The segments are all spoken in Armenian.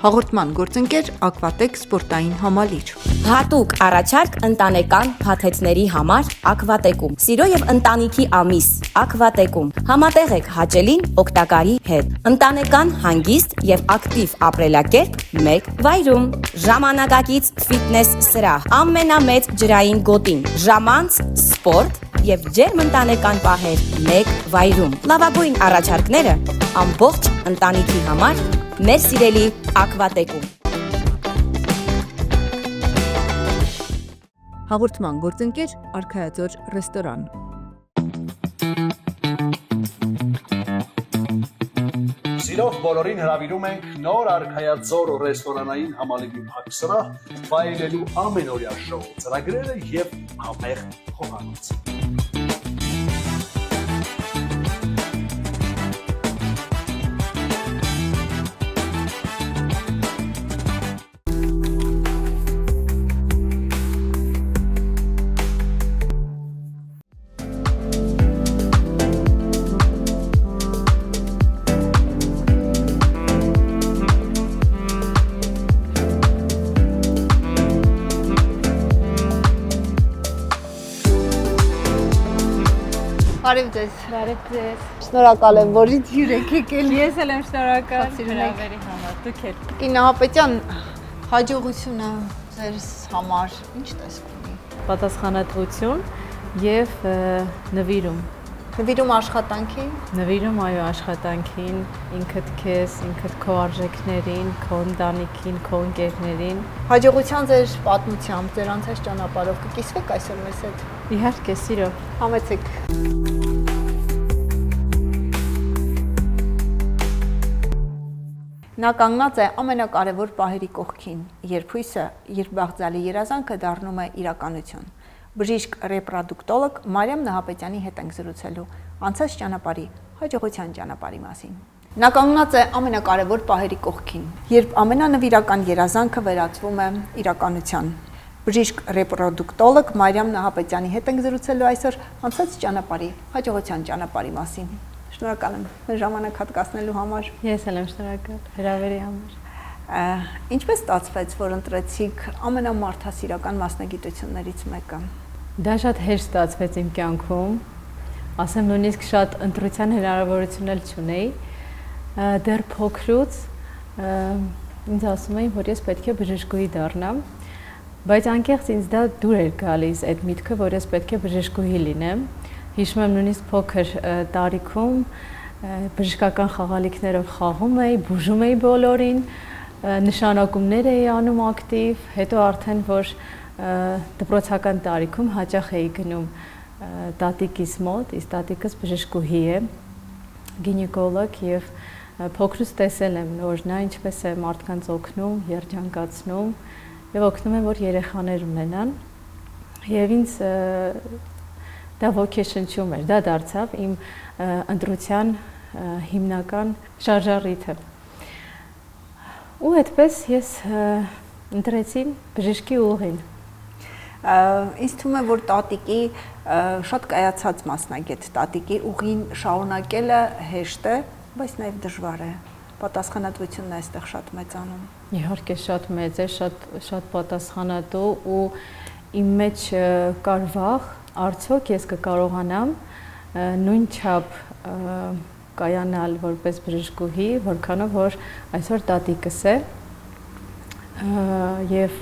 Հաղորդման գործընկեր Ակվատեկ սպորտային համալիր։ Հատուկ առաջարկ ընտանեկան փաթեթների համար Ակվատեկում։ Սիրո եւ ընտանիքի ամիս Ակվատեկում։ Համատեղեք հաճելին օգտակարի հետ։ Ընտանեկան հանգիստ եւ ակտիվ ապրելակերպ մեկ վայրում։ Ժամանակակից ֆիթնես սրահ, ամենամեծ ջրային գոտին, ժամանց սպորտ եւ ջերմ ընտանեկան պահեր մեկ վայրում։ Լավագույն առաջարկները ամբողջ ընտանիքի համար մեր սիրելի Ակվատեկում։ Հաղորդման գործընկեր Արքայաձոր ռեստորան։ Սիրով բոլորին հրավիրում ենք նոր Արքայաձոր ռեստորանային համալիրի փակսրահ, վայելելու ամենօրյա շոու ծրագրերը եւ համեղ խոհանոց։ Բարև ձեզ։ Բարև ձեզ։ Շնորհակալ եմ, որ ինձ հյուր եք եկել։ Ես էլ եմ շնորհակալ Սիրուն եք։ հրավերի համար, դուք էլ։ Կին Նահապետյան, հաջողությունը ձեզ համար ինչ տեսք ունի։ Պատասխանատվություն եւ նվիրում։ Նվիրում աշխատանքին։ Նվիրում այո աշխատանքին, ինքդ քեզ, ինքդ քո արժեքներին, քո ընտանիքին, քո ընկերներին։ Հաջողության ձեր պատմությամբ, ձեր անցած ճանապարհով կկիսվեք այսօր մեզ հետ։ Իհարկե, սիրո։ Համեցեք։ Նա կանգնած է ամենակարևոր պահերի կողքին, երբ հույսը, երբ բաղձալի երազանքը դառնում է իրականություն։ Բժիշկ ռեպրոդուկտոլոգ Մարիամ Նահապետյանի հետ ենք զրուցելու անցած ճանապարհի, հաջողության ճանապարհի մասին։ Նա կանգնած է ամենակարևոր պահերի կողքին, երբ ամենանվիրական երազանքը վերածվում է իրականության։ Բժիշկ ռեպրոդուկտոլոգ Մարիամ Նահապետյանի հետ ենք զրուցելու այսօր անցած ճանապարհի, հաջողության ճանապարհի մասին։ Շնորհակալ եմ մեր ժամանակ հատկացնելու համար։ Ես էլ եմ շնորհակալ հրավերի համար։ Ինչպես ստացվեց, որ ընտրեցիք ամենամարդասիրական մասնագիտություններից մեկը։ Դա շատ հեշտ ստացվեց իմ կյանքում, ասեմ նույնիսկ շատ ընտրության հնարավորություն էլ չունեի։ Դեռ փոքրուց ինձ ասում էին, որ ես պետք է բժշկուհի դառնամ, բայց անկեղծ ինձ դա դուր էր գալիս այդ միտքը, որ ես պետք է բժշկուհի լինեմ։ Հիշում եմ նույնիսկ փոքր տարիքում բժշկական խաղալիքներով խաղում էի, բուժում էի բոլորին, նշանակումներ էի անում ակտիվ, հետո արդեն որ դպրոցական տարիքում հաճախ էի գնում տատիկիս մոտ, իսկ տատիկս բժշկուհի է, գինեկոլոգ եւ փոքրուց տեսել եմ, որ նա ինչպես է մարդկանց օգնում, երջանկացնում եւ օգնում է, որ երեխաներ ունենան եւ ինձ դա ոգեշնչում էր, դա դարձավ իմ ընտրության հիմնական շարժառիթը։ Ու այդպես ես ընտրեցի բժշկի ուղին։ Ինձ թվում է, որ տատիկի շատ կայացած մասնագետ, տատիկի ուղին շարունակելը հեշտ է, բայց նաև դժվար է։ Պատասխանատվությունն է այստեղ շատ մեծանում։ Իհարկե շատ մեծ է, շատ պատասխանատու ու իմ մեջ կար վախ, արդյոք ես կկարողանամ նույն չափ կայանալ որպես բժշկուհի, որքանով որ այսօր տատիկս է եւ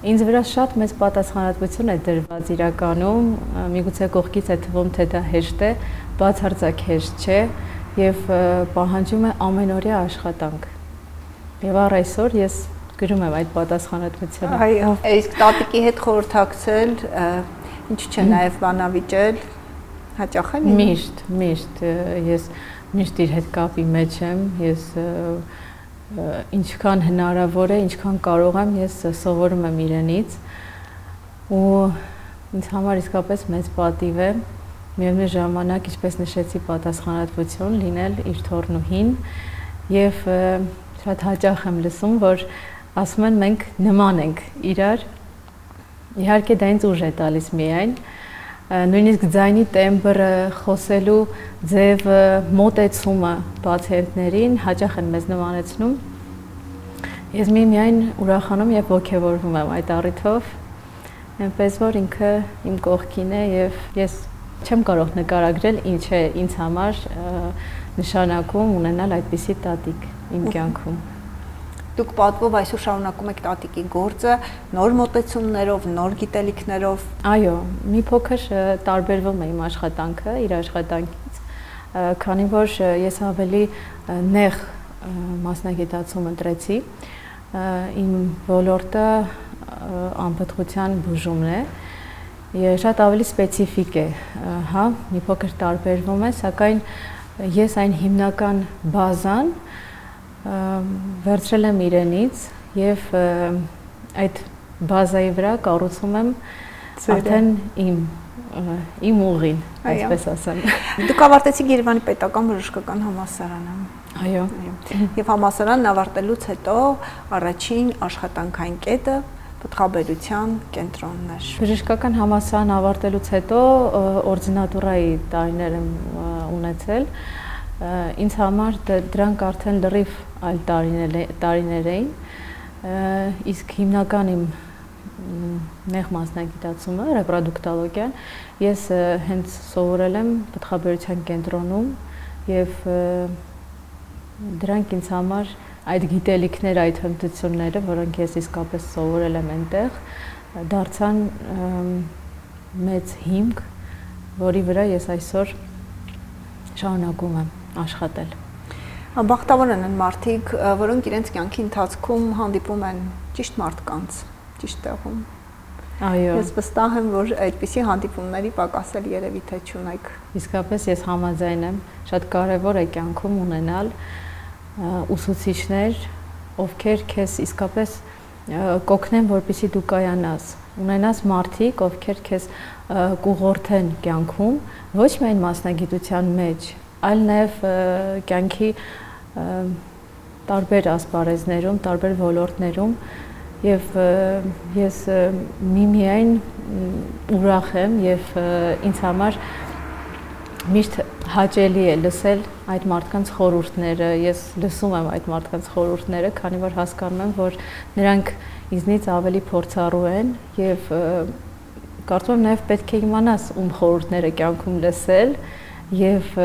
ինձ վրա շատ մեծ պատասխանատվություն է դրված իրականում, միգուցե կողքից է թվում, թե դա հեշտ է, բացարձակ հեշտ չէ եւ պահանջում է ամենօրյա աշխատանք։ Եվ առ այսօր ես գրում եմ այդ պատասխանատվությունը։ Այո, իսկ տատիկի հետ խորհրդակցել, ինչ չէ նաև բանավիճել, հաճախ է լինում։ Միշտ ես միշտ իր հետ կապի մեջ եմ, ես ինչքան հնարավոր է, ինչքան կարող եմ, ես սովորում եմ իրենից ու ինձ համար իսկապես մեծ պատիվ է միևնույն ժամանակ, ինչպես նշեցի, պատասխանատվություն լինել իր թոռնուհին եւ շատ հաճախ եմ լսում, որ ասում են մենք նման ենք իրար, իհարկե դա ինձ ուժ է տալիս միայն, նույնիսկ ձայնի տեմբրը, խոսելու ձևը, մոտեցումը պացիենտներին հաճախ են մեզ նմանեցնում Ես միայն ուրախանում եւ ողջևորվում եմ այդ առիթով, այնպես որ ինքը իմ կողքին է եւ ես չեմ կարող նկարագրել ինչ է ինձ համար նշանակում ունենալ այդպիսի տատիկ իմ կյանքում։ Դուք պատվով այսօր շարունակում եք տատիկի գործը, նոր մոտեցումներով, նոր գիտելիքներով։ Այո, մի փոքր տարբերվում է իմ աշխատանքը իր աշխատանքից, քանի որ ես ավելի նեղ մասնագիտացում ընտրեցի, իմ ոլորտը անպտղության բուժումն է, շատ ավելի սպეციფიկ է, հա, մի փոքր տարբերվում է, սակայն ես այն հիմնական բազան վերցրել եմ իրենից եւ այդ բազայի վրա կառուցում եմ արդեն իմ ուղին, այսպես ասեմ։ Դուք ավարտեցիք Երևանի պետական բժշկական համալսարանը։ Այո։ Եվ համալսարանն ավարտելուց հետո առաջին աշխատանքային կետը պտղաբերության կենտրոնն էր։ Բժշկական համալսարան ավարտելուց հետո օրդինատուրայի տարիներ եմ ունեցել։ Ինձ համար դրանք արդեն լրիվ այլ տարիներ էին, իսկ հիմնական իմ նեղ մասնագիտացումը ռեպրոդուկտոլոգիան ես հենց սովորել եմ պտղաբերության կենտրոնում եւ դրանք ինձ համար այդ գիտելիքները, այդ հմտությունները, որոնք ես իսկապես սովորել եմ այնտեղ, դարձան մեծ հիմք, որի վրա ես այսօր շարունակում եմ աշխատել։ Բախտավոր են մարդիկ, որոնք իրենց կյանքի ընթացքում հանդիպում են ճիշտ մարդկանց, ճիշտ տեղում։ Այո։ Ես վստահ եմ, որ այդպիսի հանդիպումների պակասել երևի թե չունեք։ Իսկապես ես համաձայն եմ, շատ կարևոր է կյանքում ունենալ ուսուցիչներ, ովքեր քեզ իսկապես կօգնեն, որպեսզի դու կայանաս, ունենաս մարդիկ, ովքեր քեզ կուղղորդեն կյանքում, ոչ միայն մասնագիտության մեջ, այլ նաև կյանքի տարբեր ասպարեզներում, տարբեր ոլորտներում եւ ես միմիայն ուրախ եմ եւ ինձ համար միշտ հաճելի է լսել այդ մարդկանց խորհուրդները, ես լսում եմ այդ մարդկանց խորհուրդները, քանի որ հասկանում եմ, որ նրանք ինձնից ավելի փորձառու են եւ կարծում եմ նաեւ պետք է իմանաս ում խորհուրդները կյանքում լսել եւ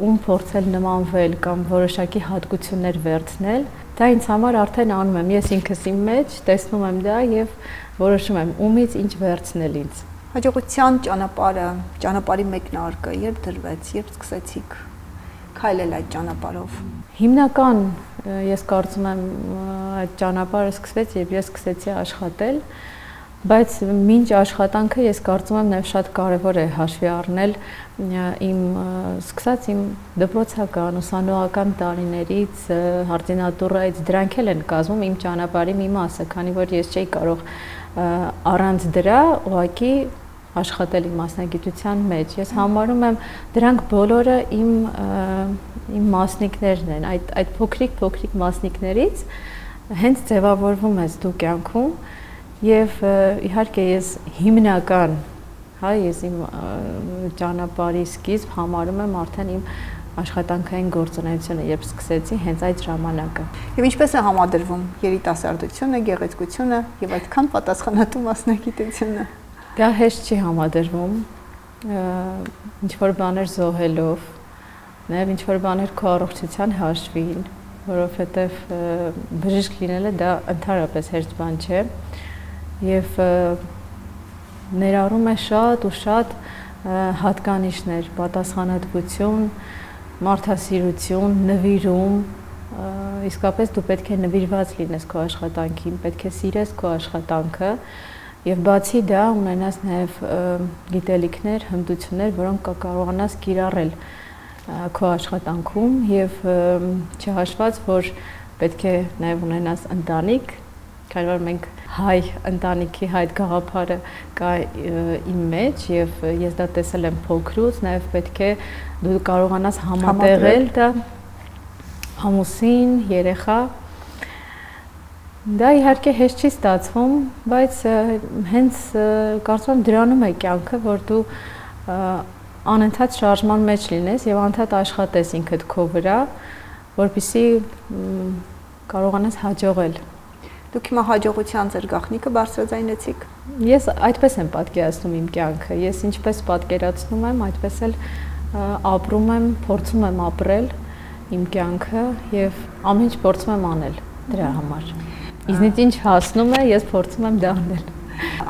ում փորձել նմանվել կամ որոշակի հատկություններ վերցնել, դա ինձ համար արդեն անում եմ, ես ինքս իմ մեջ տեսնում եմ դա եւ որոշում եմ ումից ինչ վերցնել ինձ։ Հաջողության ճանապարհի մեկնարկը երբ դրվեց, երբ սկսեցիք քայլել այդ ճանապարհով։ Հիմնական ես կարծում եմ այդ ճանապարհը սկսվեց, երբ ես սկսեցի աշխատել, բայց մինչ աշխատանքը ես կարծում եմ նաև շատ կարևոր է հաշվի առնել իմ սկսած իմ դպրոցական, ուսանողական տարիներից, արտինատուրայից, դրանք էլ են կազմում իմ ճանապարհի մի մասը, քանի որ ես չէի կարող առանց դրա ուղղակի աշխատել իմ մասնագիտության մեջ։ Ես համարում եմ դրանք բոլորը իմ մասնիկներն են, այդ փոքրիկ մասնիկներից հենց ձևավորվում ես դու կյանքում եւ իհարկե ես հիմնական, հա, ես իմ ճանապարհի սկիզբ համարում եմ արդեն իմ աշխատանքային գործունեությունը, երբ սկսեցի հենց այդ ժամանակը։ Եվ ինչպես է համադրվում երիտասարդությունը, գեղեցկությունը եւ այդքան պատասխանատու մասնագիտությունը։ Դա հեշտ չի համադրվում, ինչ որ բաներ զոհելով, նաև ինչ որ բաներ քո առողջության հաշվին, որովհետև բժիշկ լինելը դա ընդհանրապես հեշտ բան չէ եւ ներառում է շատ ու շատ հատկանիշներ, պատասխանատվություն, մարդասիրություն, նվիրում, իսկապես դու պետք է նվիրված լինես քո աշխատանքին, պետք է սիրես քո աշխատանքը եւ բացի դա ունենաս նաեւ գիտելիքներ, հմտություններ, որոնք կարողանաս կիրառել քո աշխատանքում եւ չհաշված, որ պետք է նաեւ ունենաս ընտանիք, քանի որ մենք հայ ընտանիքի հայ գաղափարը կա իմ մեջ եւ ես դա տեսել եմ փոքրուց, նաեւ պետք է դու կարողանաս համատեղել դա ամուսին, երեխա։ Դա իհարկե հեշտ չի ստացվում, բայց հենց կարծում եմ դրանում է կյանքը, որ դու անընդհատ շարժման մեջ լինես եւ անդադ աշխատես ինքդ քո վրա, որպեսզի կարողանաս հաջողել։ Դուք հիմա հաջողության ձեր գաղտնիքը բարձրաձայնեցիք։ Ես այդպես եմ պատկերացնում իմ կյանքը։ Ես ինչպես պատկերացնում եմ, այդպես էլ ապրում եմ, փորձում եմ ապրել իմ կյանքը եւ ամեն ինչ փորձում եմ անել դրա համար։ Իզնից ինչ հասնում է, ես փորձում եմ դա անել։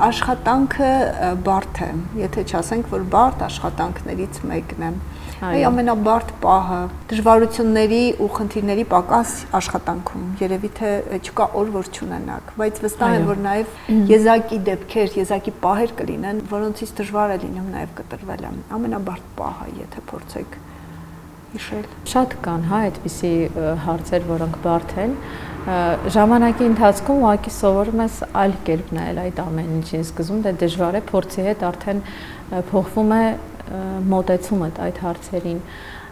Աշխատանքը բարդ է, եթե չասենք, որ բարդ աշխատանքներից մեկն է։ Այ ամենաբարդ պահը դժվարությունների ու խնդիրների պակաս աշխատանքում երևի թե չկա օր որ չունենաք, բայց վստահ եմ որ նաև եզակի դեպքեր, եզակի պահեր կլինեն, որոնցից դժվար է լինում նաև կտրվելը։ Ամենաբարդ պահը, եթե փորձեք հիշել։ Շատ կան, հա, այդպիսի հարցեր, որոնք բարդ են։ Ժամանակի ընթացքում ուղղակի սովորում ես այլ կերպ նայել այդ ամեն ինչին, սկզբում դա դժվար է, փորձի հետ արդեն փոխվում է մոտեցումդ այդ հարցերին։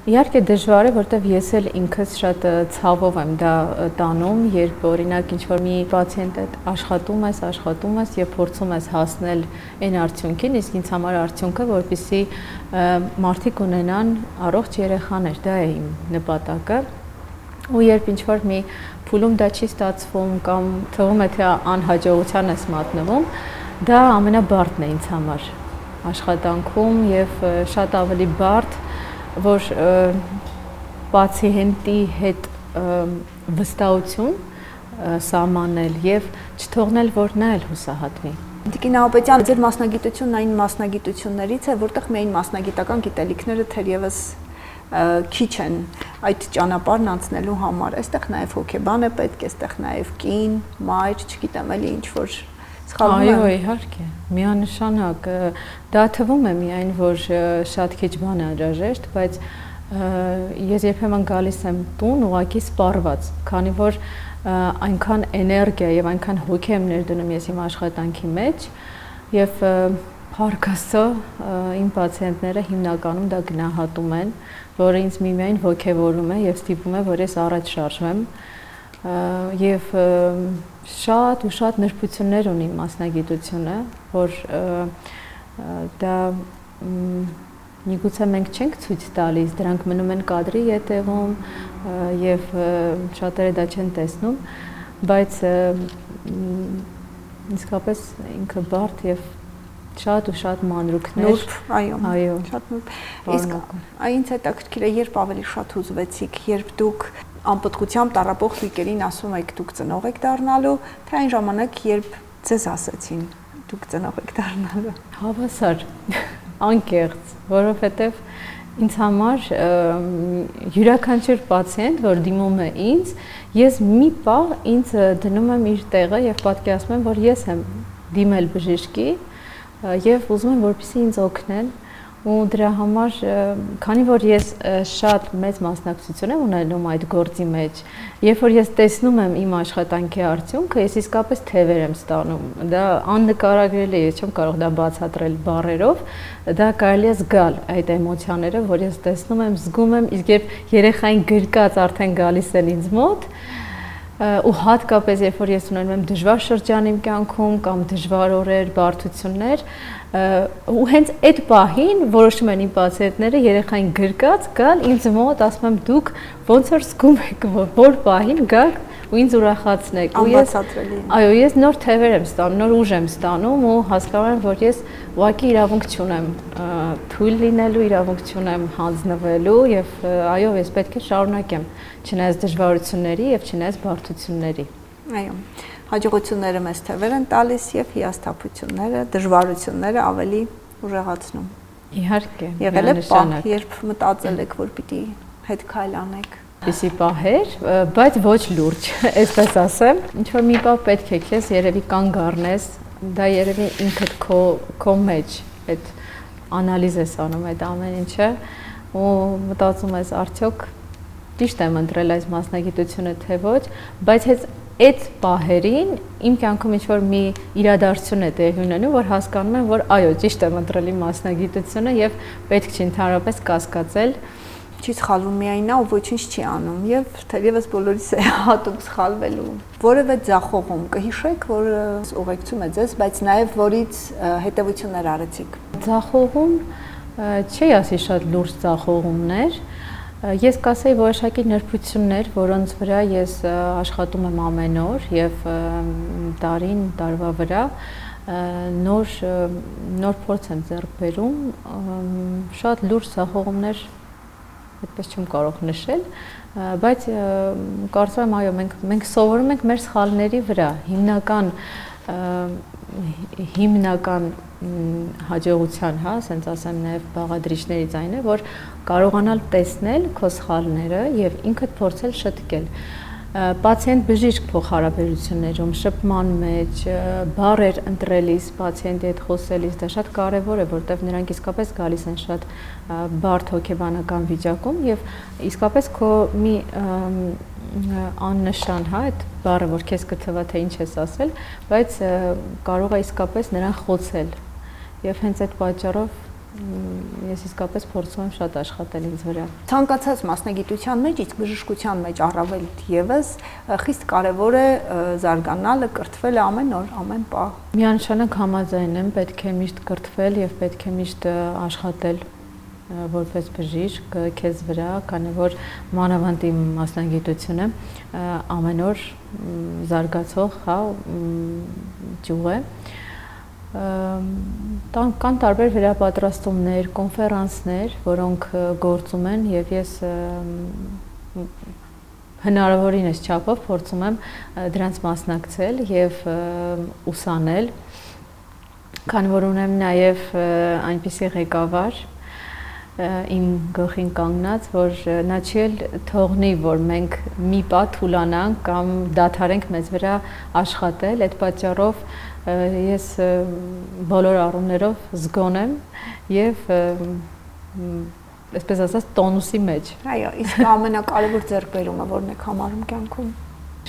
Իհարկե դժվար է, որտեվ ես էլ ինքս շատ ցավով եմ դա տանում, երբ օրինակ ինչ-որ մի պացիենտ հետ աշխատում ես եւ փորձում ես հասնել այն արդյունքին, իսկ ինձ համար արդյունքը, որպեսզի մարդիկ ունենան առողջ երեխաներ, դա է իմ նպատակը։ Ու երբ ինչ-որ մի փուլում դա չի ստացվում կամ թվում է թե անհաջողության ես մատնվում, դա ամենաբարդն է ինձ համար աշխատանքում եւ շատ ավելի բարդ, որ պացիենտի հետ վստահություն սահմանել եւ չթողնել, որ նա էլ հուսահատվի։ Տիկին Նահապետյան, ձեր մասնագիտությունն այն մասնագիտություններից է, որտեղ միայն մասնագիտական գիտելիքները թերևս քիչ են այդ ճանապարհն անցնելու համար։ Այստեղ նաև հոգեբան է պետք, այստեղ նաև կին, մայր, չգիտեմ էլի ինչ որ սխալվում է։ Այո, իհարկե, միանշանակ դա թվում է միայն, որ շատ քիչ բան է անհրաժեշտ, բայց ես երբեմն գալիս եմ տուն ուղղակի սպառված, քանի որ այնքան էներգիա եւ այնքան հոգի եմ ներդնում ես իմ աշխատանքի մեջ եւ Փառք Աստծո, իմ պացիենտները հիմնականում դա գնահատում են, որը ինձ միմիայն ոգևորում է եւ ստիպում է, որ ես առաջ շարժվեմ եւ շատ ու շատ նրբություններ ունի մասնագիտությունը, որ դա միգուցե մենք չենք ցույց տալիս, դրանք մնում են կադրի ետևում եւ շատերը դա չեն տեսնում, բայց իսկապես ինքը բարդ եւ շատ ու շատ մանրուքներ։ Նուրբ, այո, շատ նուրբ։ Իսկ այնց հետաքրքիր է, երբ ավելի շատ հուզվեցիք, երբ դուք անպտղությամբ տառապող թույկերին ասում եք դուք ծնող եք դառնալու, թե այն ժամանակ, երբ ձեզ ասեցին դուք ծնող եք դառնալու։ Հավասար, անկեղծ, որովհետև ինձ համար յուրաքանչյուր պացիենտ, որ դիմում է ինձ, ես մի պահ ինձ դնում եմ իր տեղը եւ պատկերացնում եմ, որ ես եմ դիմել բժշկի եւ ուզում եմ որպեսզի ինձ օգնեն ու դրա համար քանի որ ես շատ մեծ մասնակցություն եմ ունենում այդ գործի մեջ, երբ որ ես տեսնում եմ իմ աշխատանքի արդյունքը, ես իսկապես թևեր եմ ստանում, դա աննկարագրելի է, ես չեմ կարող դա բացատրել բառերով, դա կարելի է զգալ այդ էմոցիաները, որ ես տեսնում եմ, զգում եմ, իսկ երբ երեխային գրկած արդեն գալիս են ինձ մոտ ու հատկապես երբ որ ես ունենում եմ դժվար շրջան իմ կյանքում կամ դժվար օրեր, բարդություններ, ու հենց այդ պահին որոշում են իմ պացիենտները երեխային գրկած գալ ինձ մոտ, ասում եմ դուք ոնց որ զգում եք, որ պահին գաք ու ինձ ուրախացնեք ու ես այո, ես նոր թևեր եմ ստանում, նոր ուժ եմ ստանում ու հասկանում եմ, որ ես ուղղակի իրավունք չունեմ թույլ լինելու, իրավունք չունեմ հանձնվելու եւ այո, ես պետք է շարունակեմ չնայած դժվարությունների եւ չնայած բարդությունների։ Այո, հաջողությունները մեզ թևեր են տալիս եւ հիասթափությունները, դժվարությունները ավելի ուժեղացնում։ Իհարկե, եղել է պահ, երբ մտածել եք, որ պիտի հետ քայլ անեք։ Այսի պահեր, բայց ոչ լուրջ, այսպես ասեմ, ինչ որ մի պահ պետք է քեզ երևի կանգ առնես, դա երևի ինքդ քո մեջ այդ անալիզ ես անում այդ ամեն ինչը ու մտածում ես արդյոք ճիշտ եմ ընտրել այս մասնագիտությունը թե ոչ, բայց հենց այդ պահերին իմ կյանքում ինչ որ մի իրադարձություն է տեղի ունենում, որ հասկանում եմ, որ այո, ճիշտ եմ ընտրել իմ մասնագիտությունը եւ պետք չի ընդհանրապես կասկածել, չի սխալվում միայն նա ու ոչինչ չի անում եւ թերևս բոլորիս է հատուկ սխալվելու։ Որևէ ձախողում կհիշեք, որ ուղեկցում է ձեզ, բայց նաեւ որից հետեւություններ արեցիք։ Ձախողում չի ասի շատ լուրջ ձախողումներ, Ես կասեի որոշակի նրբություններ, որոնց վրա ես աշխատում եմ ամեն օր եւ տարվա վրա նոր փորձ եմ ձեռք բերում, շատ լուրջ սահողումներ այդպես չեմ կարող նշել, բայց կարծում եմ այո մենք սովորում ենք մեր սխալների վրա, հիմնական հաջողության, հա, ասենց ասեմ, նաև բաղադրիչներից այն է, որ կարողանալ տեսնել քո սխալները եւ ինքդ փորձել շտկել։ Պացիենտ բժիշկ փոխհարաբերություններում, շփման մեջ, բառեր ընտրելիս, պացիենտի հետ խոսելիս դա շատ կարևոր է, որտեղ նրանք իսկապես գալիս են շատ բարդ հոգեբանական վիճակում եւ իսկապես քո մի աննշան, հա, այդ բառը, որ քեզ կթվա թե ինչ ես ասել, բայց կարող է իսկապես նրան խոցել եւ հենց այդ պատճառով ես իսկապես փորձում եմ շատ աշխատել ինձ վրա։ Ցանկացած մասնագիտության մեջ, իսկ բժշկության մեջ առավել եւս խիստ կարեւոր է զարգանալը, կրթվելը ամեն օր, ամեն պահ։ Միանշանակ համաձայն եմ, պետք է միշտ կրթվել եւ պետք է միշտ աշխատել որպես բժիշկ քեզ վրա, քանի որ մանավանդ իմ մասնագիտությունը ամեն օր զարգացող, հա, ճյուղ է։ Կան տարբեր վերապատրաստումներ, կոնֆերանսներ, որոնք գործում են եւ ես հնարավորինս չափով փորձում եմ դրանց մասնակցել եւ ուսանել, քանի որ ունեմ նաեւ այնպիսի ղեկավար իմ գլխին կանգնած, որ նա չի թողնի, որ մենք մի պա թուլանանք կամ դադարենք մեզ վրա աշխատել, այդ պատճառով ես բոլոր առումներով զգոն եմ եւ այսպես ասած տոնուսի մեջ։ Այո, իսկ ամենակարևոր ձեռքբերումը որն եք համարում կյանքում։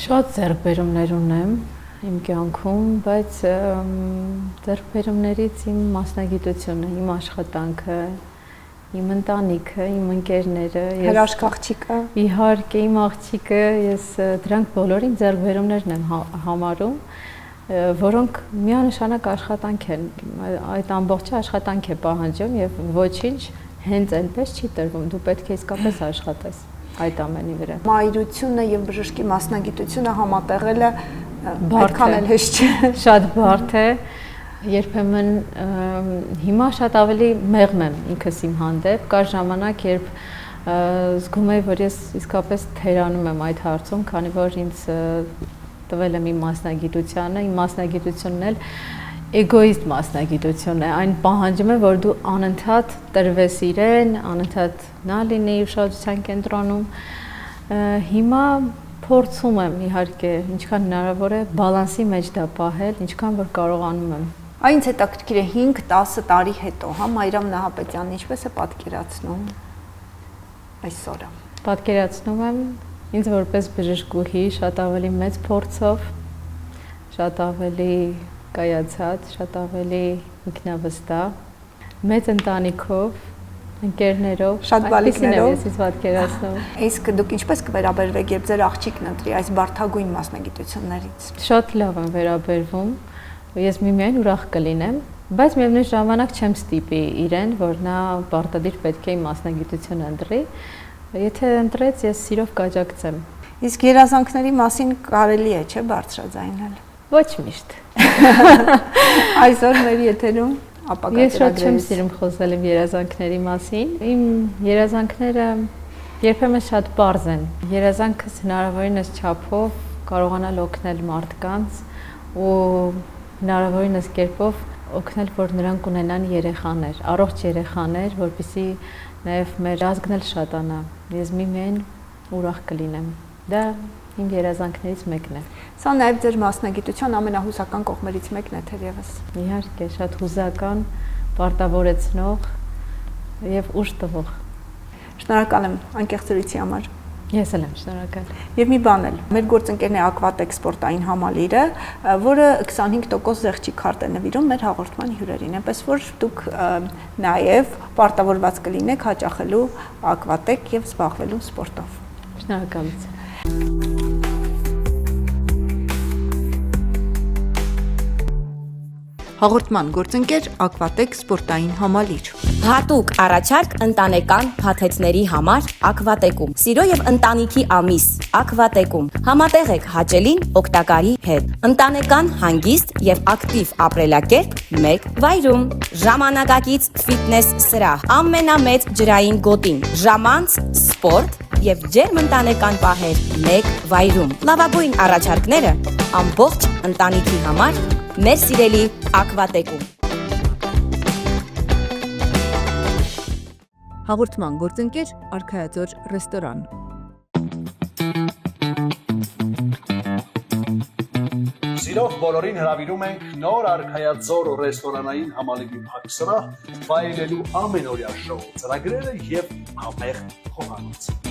Շատ ձեռքբերումներ ունեմ իմ կյանքում, բայց ձեռքբերումներից իմ մասնագիտությունը, իմ աշխատանքը, իմ ընտանիքը, իմ ընկերները, հրաշք աղջիկը։ Իհարկե, իմ աղջիկը, ես դրանք բոլորին ձեռքբերումներն եմ համարում, որոնք միանշանակ աշխատանք են, այդ ամբողջը աշխատանք է պահանջում եւ ոչինչ հենց այնպես չի տրվում, դու պետք է իսկապես աշխատես այդ ամենի վրա։ Մայրությունը եւ բժշկի մասնագիտությունը համատեղելը այդքան էլ հեշտ չէ։ Շատ բարդ է, երբեմն հիմա շատ ավելի մեղմ եմ ինքս իմ հանդեպ, կար ժամանակ, երբ զգում եի, որ ես իսկապես թերանում եմ այդ հարցում, քանի որ ինձ տվել եմ իմ մասնագիտությանը, իմ մասնագիտությունն էլ էգոիստ մասնագիտություն է, այն պահանջում է, որ դու անընդհատ տրվես իրեն, անընդհատ նա լինի ուշադրության կենտրոնում։ Հիմա փորձում եմ, իհարկե, ինչքան հնարավոր է բալանսի մեջ դա պահել, ինչքան որ կարողանում եմ։ Այնց հետաքրքիր է 5-10 տարի հետո, հա, Մայրամ Նահապետյանն ինչպես է պատկերացնում այսօրը։ Պատկերացնում եմ ինձ որպես բժշկուհի շատ ավելի մեծ փորձով, շատ ավելի կայացած, շատ ավելի ինքնավստահ, մեծ ընտանիքով, ընկերներով, շատ բալիկներով ես պատկերացնում։ Իսկ դուք ինչպես կվերաբերվեք, երբ ձեր աղջիկն ընտրի այս բարդագույն մասնագիտություններից։ Շատ լավ եմ վերաբերվում, ես միմիայն ուրախ կլինեմ, բայց միևնույն ժամանակ չեմ ստիպի իրեն, որ նա պարտադիր պետք է իմ մասնագիտությունը ընտրի։ Եթե ընտրեց, ես սիրով կաջակցեմ։ Իսկ երազանքների մասին կարելի է, չէ՞, բարձրաձայնել։ Ոչ միշտ։ Այսօր մեր եթերում ապակա ես շատ չեմ սիրում խոսել իմ երազանքների մասին։ Իմ երազանքները երբեմն շատ պարզ են։ Երազանքս հնարավորինս չափով կարողանալ օգնել մարդկանց ու հնարավորինս կերպով օգնել, որ նրանք ունենան երեխաներ, առողջ երեխաներ, որպեսզի նաև մեր ազգն էլ շատանա։ Ես միմիայն ուրախ կլինեմ։ Դա իմ երազանքներից մեկն է։ Սա նաև ձեր մասնագիտության ամենահուսական կողմերից մեկն է, թերևս։ Իհարկե, շատ հուզական, պարտավորեցնող եւ ուժ տվող։ Շնորհակալ եմ անկեղծ զրույցի համար։ Ես էլ եմ շնորհակալ։ Եվ մի բան էլ, մեր գործընկերն է Aquatec սպորտային համալիրը, որը 25% զեղչի քարտ է նվիրում մեր հաղորդման հյուրերին, այնպես որ դուք նաև պարտավորված կլինեք հաճախելու Aquatec եւ զբաղվելու սպորտով։ Շնորհակալություն։ Հաղորդման գործընկեր Ակվատեկ սպորտային համալիր։ Հատուկ առաջարկ ընտանեկան փաթեթների համար Ակվատեկում։ Սիրո եւ ընտանիքի ամիս Ակվատեկում։ Համատեղեք հաճելին օգտակարի հետ։ Ընտանեկան հանգիստ եւ ակտիվ ապրելակերպ մեկ վայրում։ Ժամանակակից ֆիթնես սրահ, ամենամեծ ջրային գոտին, ժամանց սպորտ եւ ջերմ ընտանեկան պահեր մեկ վայրում։ Լավագույն առաջարկները ամբողջ ընտանիքի համար մեր սիրելի Ակվատեկում։ Հաղորդման գործընկեր Արքայաձոր ռեստորան։ Սիրով բոլորին հրավիրում ենք նոր Արքայաձոր ռեստորանային համալիրի փակ սրահ, վայելելու ամենօրյա շոու ծրագրերը եւ համեղ խոհանոց։